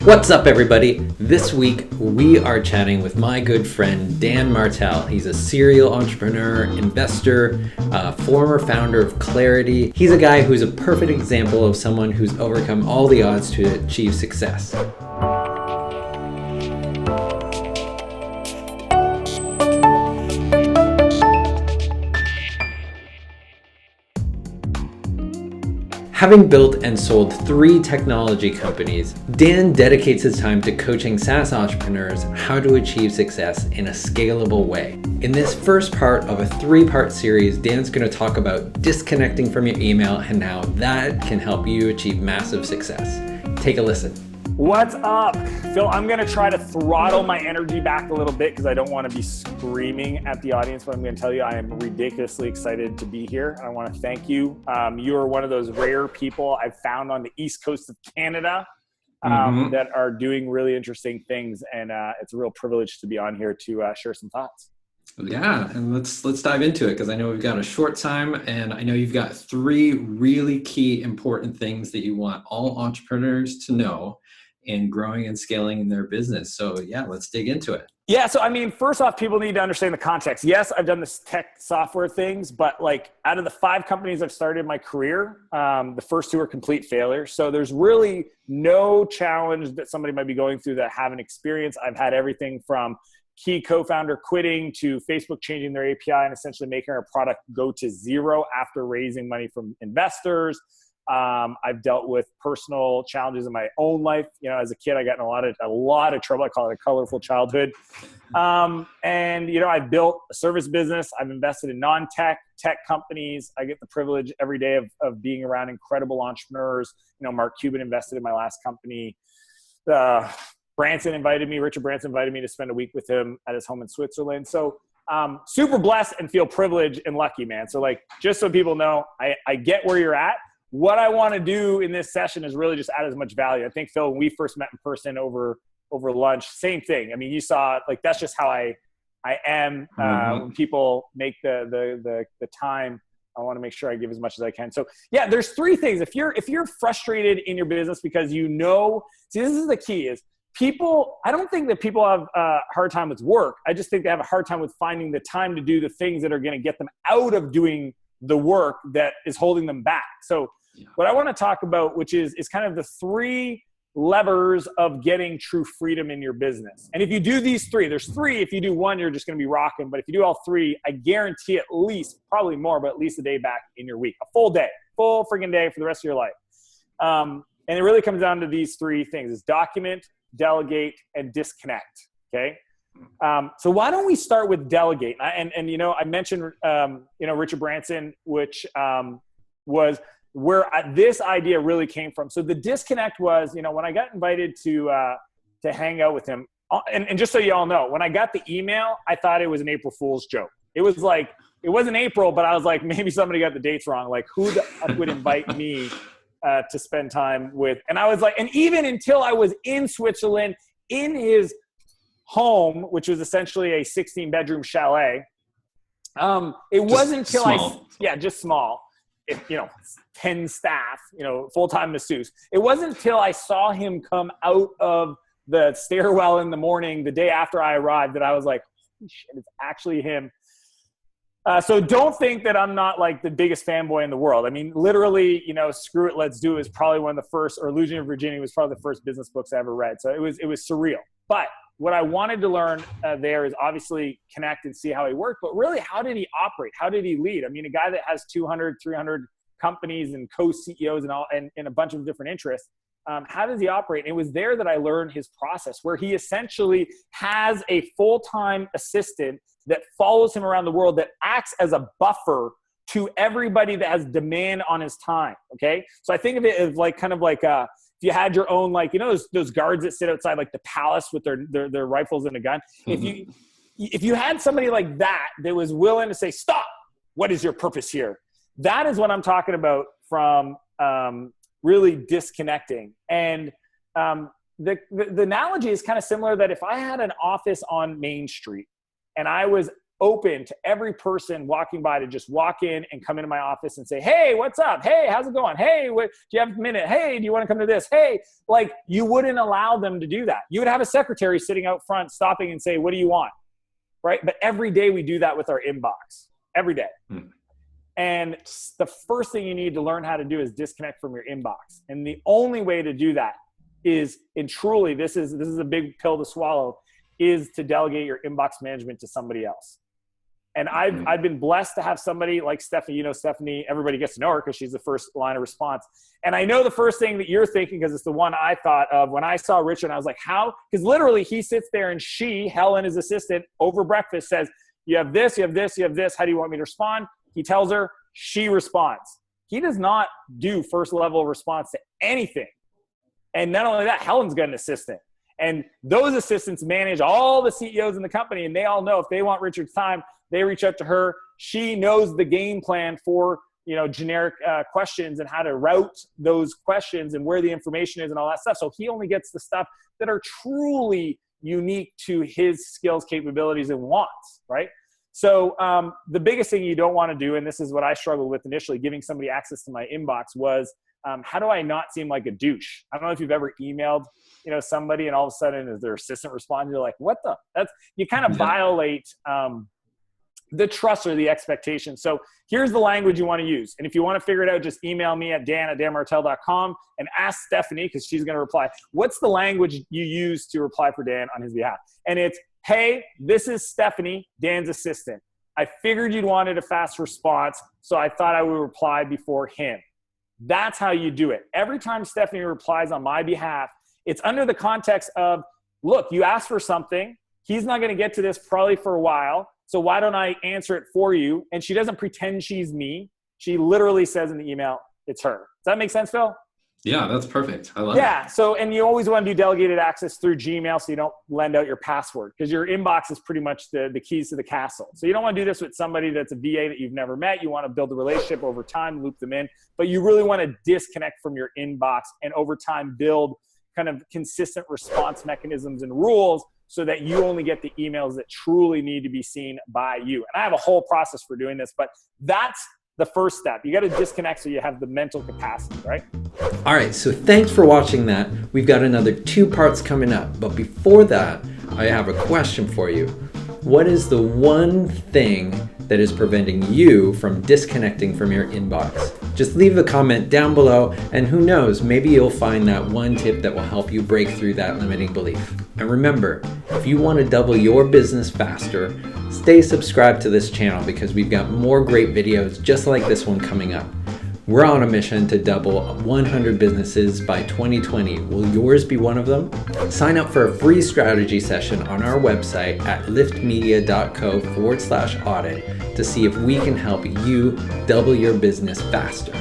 What's up, everybody? This week we are chatting with my good friend Dan Martell. He's a serial entrepreneur, investor, former founder of Clarity. He's a guy who's a perfect example of someone who's overcome all the odds to achieve success. Having built and sold 3 technology companies, Dan dedicates his time to coaching SaaS entrepreneurs how to achieve success in a scalable way. In this first part of a 3-part series, Dan's going to talk about disconnecting from your email and how that can help you achieve massive success. Take a listen. What's up? Phil, I'm going to try to throttle my energy back a little bit because I don't want to be screaming at the audience, but I'm going to tell you I am ridiculously excited to be here. I want to thank you. You are one of those rare people I've found on the East Coast of Canada that are doing really interesting things, and it's a real privilege to be on here to share some thoughts. Yeah, and let's dive into it because I know we've got a short time, and I know you've got 3 really key important things that you want all entrepreneurs to know in growing and scaling their business. So yeah, let's dig into it. Yeah. So, I mean, first off, people need to understand the context. Yes, I've done this tech software things, but like out of the 5 companies I've started in my career, the first 2 are complete failures. So there's really no challenge that somebody might be going through that I haven't experienced. I've had everything from key co-founder quitting to Facebook changing their API and essentially making our product go to zero after raising money from investors. I've dealt with personal challenges in my own life. You know, as a kid, I got in a lot of trouble. I call it a colorful childhood. And, you know, I've built a service business. I've invested in non-tech, tech companies. I get the privilege every day of being around incredible entrepreneurs. You know, Mark Cuban invested in my last company. Richard Branson invited me to spend a week with him at his home in Switzerland. So, super blessed and feel privileged and lucky, man. So like, just so people know, I get where you're at. What I want to do in this session is really just add as much value. I think, Phil, when we first met in person over lunch, same thing. I mean, you saw, like, that's just how I am. When people make the time, I want to make sure I give as much as I can. So yeah, there's 3 things. If you're frustrated in your business because see, this is the key is people, I don't think that people have a hard time with work. I just think they have a hard time with finding the time to do the things that are going to get them out of doing the work that is holding them back. So what I want to talk about, which is kind of the 3 levers of getting true freedom in your business. And if you do these 3, there's 3. If you do 1, you're just going to be rocking. But if you do all 3, I guarantee at least, probably more, but at least a day back in your week, a full friggin' day for the rest of your life. And it really comes down to these 3 things: is document, delegate, and disconnect. Okay. So why don't we start with delegate? And you know, I mentioned, you know, Richard Branson, which was where this idea really came from. So the disconnect was, you know, when I got invited to hang out with him, and just so you all know, when I got the email, I thought it was an April Fool's joke. It was like, it wasn't April, but I was like, maybe somebody got the dates wrong. Like, who the fuck would invite me to spend time with? And I was like, and even until I was in Switzerland, in his home, which was essentially a 16-bedroom chalet, it wasn't until just small. You know, 10 staff, you know, full-time masseuse. It wasn't until I saw him come out of the stairwell in the morning, the day after I arrived, that I was like, holy shit, it's actually him. So don't think that I'm not like the biggest fanboy in the world. I mean, literally, you know, Screw It, Let's Do It is probably one of the first, or Losing Your Virginity was probably the first business books I ever read. So it was surreal. But what I wanted to learn there is obviously connect and see how he worked, but really, how did he operate? How did he lead? I mean, a guy that has 200, 300 companies and co-CEOs and all, and a bunch of different interests, how does he operate? And it was there that I learned his process, where he essentially has a full-time assistant that follows him around the world, that acts as a buffer to everybody that has demand on his time. Okay. So I think of it as like, kind of like, if you had your own, like, you know, those guards that sit outside like the palace with their rifles and a gun. If you had somebody like that was willing to say, stop, what is your purpose here? That is what I'm talking about from really disconnecting. And the analogy is kind of similar, that if I had an office on Main Street and I was open to every person walking by to just walk in and come into my office and say, hey, what's up? Hey, how's it going? Hey, do you have a minute? Hey, do you want to come to this? Hey, like, you wouldn't allow them to do that. You would have a secretary sitting out front stopping and say, what do you want? Right? But every day we do that with our inbox, every day. And the first thing you need to learn how to do is disconnect from your inbox. And the only way to do that is, and truly, this is a big pill to swallow, is to delegate your inbox management to somebody else. And I've been blessed to have somebody like Stephanie. You know, Stephanie, everybody gets to know her because she's the first line of response. And I know the first thing that you're thinking, because it's the one I thought of when I saw Richard. I was like, how? Because literally he sits there and she, Helen, his assistant, over breakfast says, you have this, you have this, you have this. How do you want me to respond? He tells her, she responds. He does not do first level response to anything. And not only that, Helen's got an assistant. And those assistants manage all the CEOs in the company, and they all know if they want Richard's time, they reach out to her. She knows the game plan for, you know, generic questions and how to route those questions and where the information is and all that stuff. So he only gets the stuff that are truly unique to his skills, capabilities, and wants, right? So the biggest thing you don't want to do, and this is what I struggled with initially, giving somebody access to my inbox, was how do I not seem like a douche? I don't know if you've ever emailed, you know, somebody and all of a sudden as their assistant responds, you're like, what the? You kind of violate the trust or the expectation. So here's the language you want to use. And if you want to figure it out, just email me at dan@danmartell.com and ask Stephanie, because she's going to reply. What's the language you use to reply for Dan on his behalf? And it's, hey, this is Stephanie, Dan's assistant. I figured you'd wanted a fast response, so I thought I would reply before him. That's how you do it. Every time Stephanie replies on my behalf, it's under the context of, look, you asked for something. He's not going to get to this probably for a while. So why don't I answer it for you? And she doesn't pretend she's me. She literally says in the email, it's her. Does that make sense, Phil? Yeah, that's perfect. I love it. Yeah. So, and you always want to do delegated access through Gmail so you don't lend out your password, because your inbox is pretty much the keys to the castle. So you don't want to do this with somebody that's a VA that you've never met. You want to build a relationship over time, loop them in, but you really want to disconnect from your inbox and over time build kind of consistent response mechanisms and rules so that you only get the emails that truly need to be seen by you. And I have a whole process for doing this, but that's the first step. You got to disconnect so you have the mental capacity, right? All right, so thanks for watching that. We've got another 2 parts coming up, but before that, I have a question for you. What is the one thing that is preventing you from disconnecting from your inbox? Just leave a comment down below, and who knows, maybe you'll find that one tip that will help you break through that limiting belief. And remember, if you want to double your business faster, stay subscribed to this channel because we've got more great videos just like this one coming up. We're on a mission to double 100 businesses by 2020. Will yours be one of them? Sign up for a free strategy session on our website at liftmedia.co/audit to see if we can help you double your business faster.